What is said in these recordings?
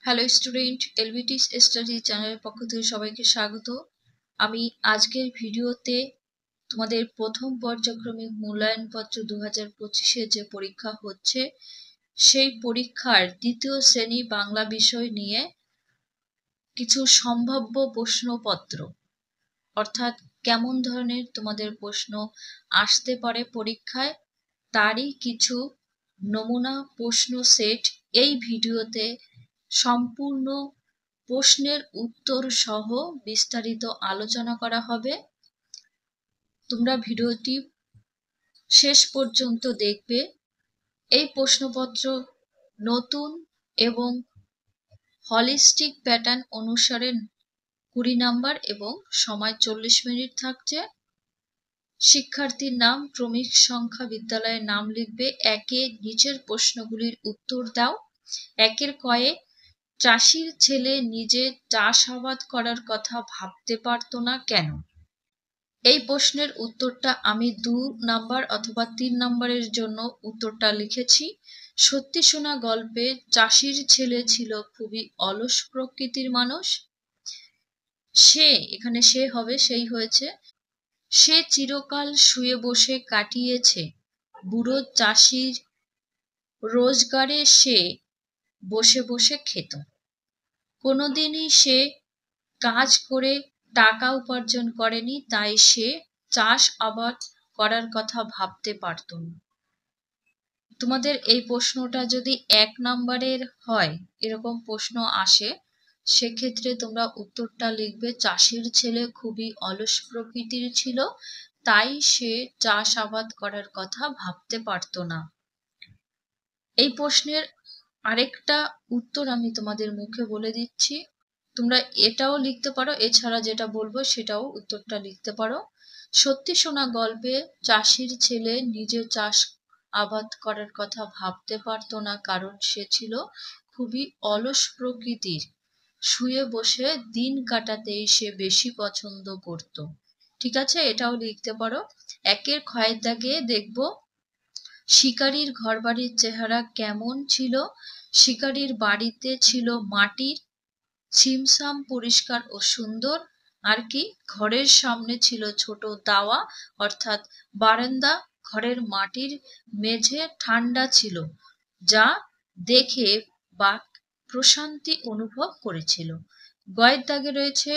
Hello student, LBT study চ্যানেলের পক্ষ থেকে সবাইকে স্বাগত। আমি আজকের ভিডিওতে তোমাদের প্রথম পর্যায়ক্রমিক মূল্যায়নপত্র 2025-এ যে পরীক্ষা হচ্ছে সেই পরীক্ষার দ্বিতীয় শ্রেণী বাংলা বিষয় নিয়ে কিছু সম্ভাব্য প্রশ্নপত্র, অর্থাৎ কেমন ধরনের তোমাদের প্রশ্ন আসতে পারে পরীক্ষায়, তারই কিছু নমুনা প্রশ্ন সেট এই ভিডিওতে সম্পূর্ণ প্রশ্নের উত্তর সহ বিস্তারিত আলোচনা করা হবে। তোমরা ভিডিওটি শেষ পর্যন্ত দেখবে। এই প্রশ্নপত্র নতুন এবং হলিস্টিক প্যাটার্ন অনুসারে 20 নাম্বার এবং সময় 40 মিনিট থাকছে। শিক্ষার্থীর নাম, ক্রমিক সংখ্যা, বিদ্যালয়ের নাম লিখবে। একে নিচের প্রশ্নগুলির উত্তর দাও। একের কয়ে চাষির ছেলে নিজে চাষাবাদ করার কথা ভাবতে পারতো না কেন? এই প্রশ্নের উত্তরটা আমি 2 নাম্বার অথবা 3 নাম্বারের জন্য উত্তরটা লিখেছি। সত্যি শোনা গল্পে চাষির ছেলে ছিল খুবই অলস প্রকৃতির মানুষ। এখানে সে হবে, সেই হয়েছে। সে চিরকাল শুয়ে বসে কাটিয়েছে বুড়ো চাষির রোজগারে সে বসে বসে খেত। কোনোদিনই সে কাজ করে টাকা উপার্জন করেনি, তাই সে চাষ আবাদ করার কথা ভাবতে পারত না। তোমাদের এই প্রশ্নটা যদি 1 নাম্বারের হয়, এরকম প্রশ্ন আসে, সেক্ষেত্রে তোমরা উত্তরটা লিখবে চাষির ছেলে খুবই অলস প্রকৃতির ছিল, তাই সে চাষ আবাদ করার কথা ভাবতে পারত না। এই প্রশ্নের আরেকটা উত্তর আমি তোমাদের মুখে বলে দিচ্ছি, তোমরা এটাও লিখতে পারো, এছাড়া যেটা বলবো সেটাও উত্তরটা লিখতে পারো। সত্যি শোনা গল্পে চাষির ছেলে নিজে চাষ আবাদ করার কথা ভাবতে পারতো না, কারণ সে ছিল খুবই অলস প্রকৃতির। শুয়ে বসে দিন কাটাতেই সে বেশি পছন্দ করত। ঠিক আছে, এটাও লিখতে পারো। একের ক্ষয়ের দাগে দেখব শিকারীর ঘরবাড়ির চেহারা কেমন ছিল। শিকারীর বাড়িতে ছিল মাটির, ছিমছাম পরিষ্কার ও সুন্দর। আর কি, ঘরের সামনে ছিল ছোট দাওয়া অর্থাৎ বারান্দা। ঘরের মাটির মেঝে ঠান্ডা ছিল, যা দেখে বাঘ প্রশান্তি অনুভব করেছিল। গয়ের দাগে রয়েছে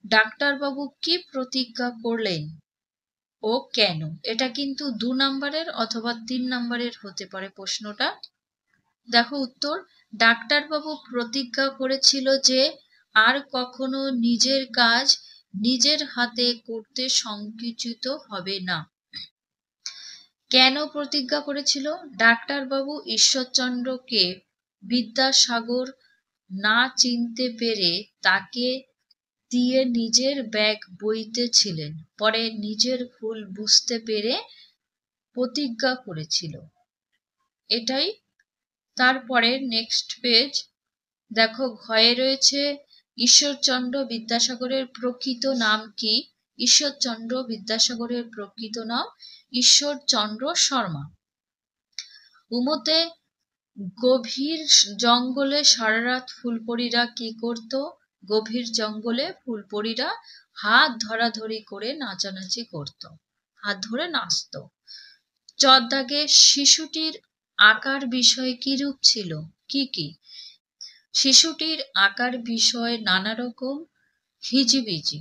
ডাক্তারবাবু কি প্রতিজ্ঞা করলেন ও কেন? এটা কিন্তু 2 নাম্বারের অথবা 3 নাম্বারের হতে পারে প্রশ্নটা। দেখো উত্তর, ডাক্তারবাবু প্রতিজ্ঞা করেছিল যে আর কখনো নিজের কাজ নিজের হাতে করতে সংকুচিত হবে না। কেন প্রতিজ্ঞা করেছিল? ডাক্তারবাবু ঈশ্বরচন্দ্রকে বিদ্যাসাগর না চিনতে পেরে তাকে দিয়ে নিজের ব্যাগ বইতেছিলেন, পরে নিজের ভুল বুঝতে পেরে প্রতিজ্ঞা করেছিল। এটাই। তারপরে নেক্সট পেজ দেখো, ঘয়ে রয়েছে ঈশ্বরচন্দ্র বিদ্যাসাগরের প্রকৃত নাম কি? ঈশ্বরচন্দ্র বিদ্যাসাগরের প্রকৃত নাম ঈশ্বরচন্দ্র শর্মা। উমতে গভীর জঙ্গলে সারারাত ফুলপরীরা কি করত? গভীর জঙ্গলে ফুলপরীরা হাত ধরাধরি করে নাচানাচি করত, হাত ধরে নাচত। চদাগে শিশুটির আকার বিষয় কি রূপ ছিল? কি কি? শিশুটির আকার বিষয় নানা রকম হিজিবিজি।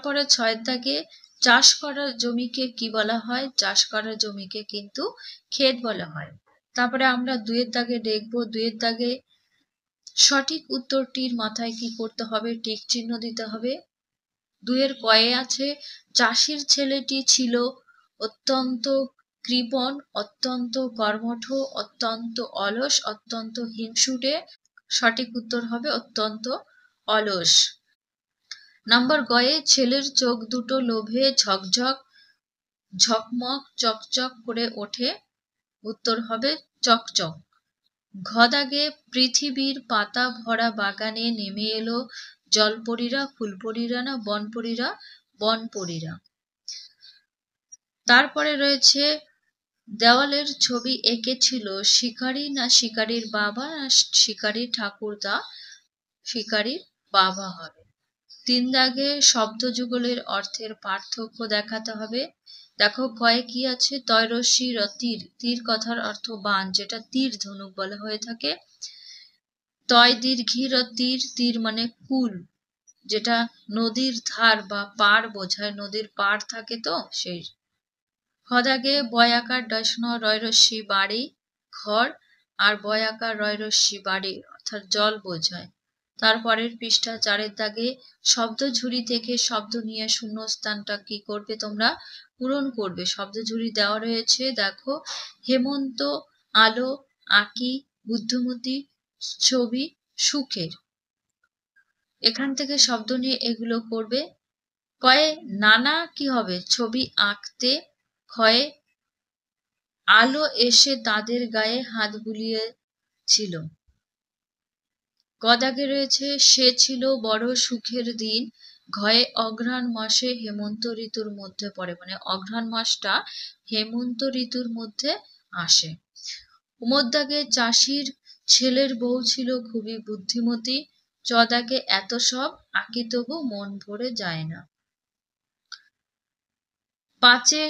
পরে 6 দাগে চাষ করার জমিকে কি বলা হয়? চাষ করার জমিকে কিন্তু ক্ষেত বলা হয়। তারপরে আমরা 2 দাগে দেখব, 2 দাগে সঠিক উত্তরটির মাথায় কি করতে হবে? টিক চিহ্ন দিতে হবে। 2 কয়ে আছে চাষির ছেলেটি ছিল অত্যন্ত কৃপণ, অত্যন্ত কর্মঠ, অত্যন্ত অলস, অত্যন্ত হিংসুটে। সঠিক উত্তর হবে অত্যন্ত অলস। নাম্বার গয়ে ছেলের চোখ দুটো লোভে ঝকঝক ঝকমক চকচক করে ওঠে। উত্তর হবে চকচক। ঘদাগে পৃথিবীর পাতা ভরা বাগানে নেমে এলো জলপরীরা, ফুলপরীরা না বনপরীরা? বনপরীরা। তারপরে রয়েছে দেওয়ালের ছবি এঁকেছিল শিকারী না শিকারীর বাবা না শিকারী ঠাকুরদা? শিকারীর বাবা হবে। 3 দাগে শব্দ যুগলের অর্থের পার্থক্য দেখাতে হবে। দেখো কয়ে কি আছে, তৈরসী র তীর, তীর কথার অর্থ বান, যেটা তীর ধনুক বলা হয়ে থাকে। তয় দীর্ঘী র তীর, তীর মানে কুল, যেটা নদীর ধার বা পাড় বোঝায়, নদীর পাড় থাকে তো সেই। খদাগে বয়াকার ডয়স্ন রয়রস্যি বাড়ি ঘর, আর বয়াকার রয়রস্যি বাড়ি অর্থাৎ জল বোঝায়। তারপরের পৃষ্ঠা 4 দাগে শব্দ ঝুড়ি থেকে শব্দ নিয়ে শূন্যস্থানটা কি করবে তোমরা, পূরণ করবে। শব্দ ঝুড়ি দেওয়া রয়েছে, দেখো হেমন্ত, আলো, আঁকি, বুদ্ধিমতী, ছবি, সুখের। এখান থেকে শব্দ নিয়ে এগুলো করবে। কয়ে নানা কি হবে, ছবি আঁকতে। ক্ষয়ে আলো এসে তাদের গায়ে হাত বুলিয়েছিল। গদাগে রয়েছে সে ছিল বড় সুখের দিন। ঘয়ে অঘ্রাণ মাসে হেমন্ত ঋতুর মধ্যে পড়ে, মানে অঘ্রাণ মাসটা হেমন্ত ঋতুর মধ্যে আসে। উমদ্দাগে চাষির ছেলের বউ ছিল খুবই বুদ্ধিমতী। চদাগে এত সব আঁকি তবু মন ভরে যায় না। 5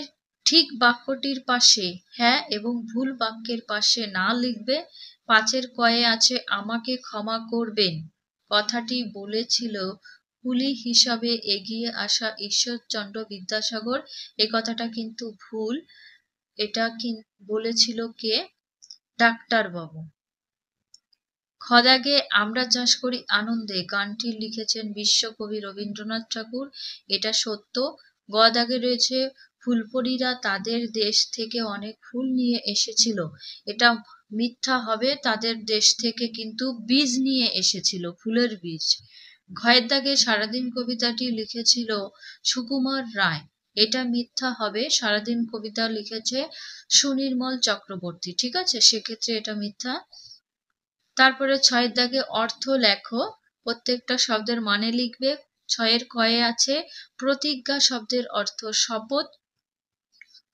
ঠিক বাক্যটির পাশে হ্যাঁ এবং ভুল বাক্যের পাশে না লিখবে। 5 কয়ে আছে আমাকে ক্ষমা করবেন, কথাটি বলেছিল কুলি হিসাবে এগিয়ে আসা ঈশ্বরচন্দ্র বিদ্যাসাগর। এই কথাটা কিন্তু ভুল, এটা বলেছিল কে, ডাক্তারবাবু। খদাগে আমরা চাষ করি আনন্দে, গানটি লিখেছেন বিশ্বকবি রবীন্দ্রনাথ ঠাকুর, এটা সত্য। গদাগে রয়েছে ফুলপরীরা তাদের দেশ থেকে অনেক ফুল নিয়ে এসেছিল, এটা মিথ্যা হবে, তাদের দেশ থেকে কিন্তু বীজ নিয়ে এসেছিল, ফুলের বীজ। ঘয়ের দাগে সারাদিন কবিতাটি লিখেছিল সুকুমার রায়, এটা মিথ্যা হবে, সারাদিন কবিতা লিখেছে সুনির্মল চক্রবর্তী, ঠিক আছে, সেক্ষেত্রে এটা মিথ্যা। তারপরে 6 দাগে অর্থ লেখো, প্রত্যেকটা শব্দের মানে লিখবে। 6 কয়ে আছে প্রতিজ্ঞা শব্দের অর্থ শপথ।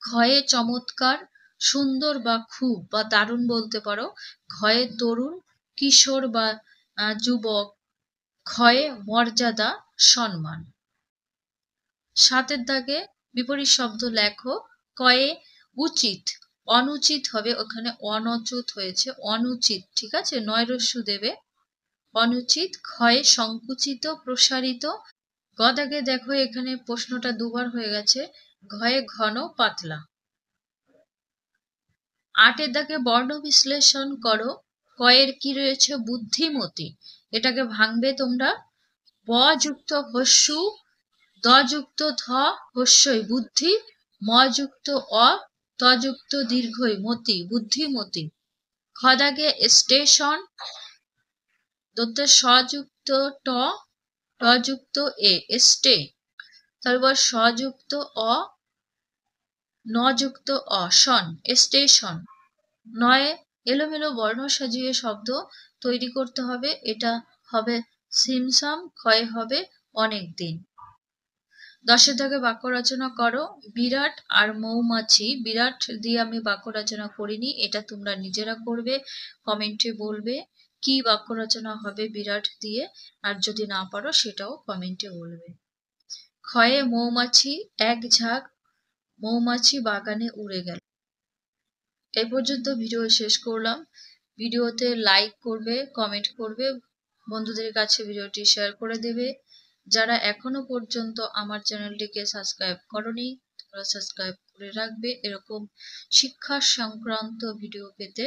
ক্ষয়ে চমৎকার, সুন্দর বা খুব বা দারুণ বলতে পারো। ক্ষয়ে তরুণ, কিশোর বা যুবক। ক্ষয়ে মর্যাদা, সম্মান। 7 দাগে বিপরীত শব্দ লেখো। কয়ে উচিত, অনুচিত হবে, ওখানে অনচুত হয়েছে, অনুচিত, ঠিক আছে, নৈরস্য দেবে, অনুচিত। ক্ষয়ে সংকুচিত, প্রসারিত। গদাগে দেখো এখানে প্রশ্নটা দুবার হয়ে গেছে, ঘয়ে ঘন, পাতলা। 8 দাগে বর্ণ বিশ্লেষণ করো। কয়ের কি রয়েছে, বুদ্ধিমতী, এটাকে ভাঙবে তোমরা। ব যুক্ত হস্যু, দ যুক্ত ধ হস্যই বুদ্ধি, ম যুক্ত অ, ত যুক্ত দীর্ঘই মতি, বুদ্ধিমতী। খ দাগে স্টেশন, দন্তে স যুক্ত ট, ট যুক্ত এ, স্টে। তারপর স যুক্ত অ, ন যুক্ত অ, শন, স্টেশন। 9 এলোমেলো বর্ণ সাজিয়ে শব্দ তৈরি করতে হবে, এটা হবে সিমসাম। ক্ষয় হবে অনেক দিন। 10 দাগে বাক্য রচনা করো। বিরাট আর মৌমাছি, বিরাট দিয়ে আমি বাক্য রচনা করিনি, এটা তোমরা নিজেরা করবে, কমেন্টে বলবে কি বাক্য রচনা হবে বিরাট দিয়ে, আর যদি না পারো সেটাও কমেন্টে বলবে। ক্ষয়ে মৌমাছি, এক ঝাঁক মৌমাছি বাগানে উড়ে গেল। এই পর্যন্ত ভিডিও শেষ করলাম। ভিডিওতে লাইক করবে, কমেন্ট করবে, বন্ধুদের কাছে ভিডিওটি শেয়ার করে দেবে। যারা এখনো পর্যন্ত আমার চ্যানেলটিকে সাবস্ক্রাইব করনি, তোমরা সাবস্ক্রাইব করে রাখবে এরকম শিক্ষা সংক্রান্ত ভিডিও পেতে।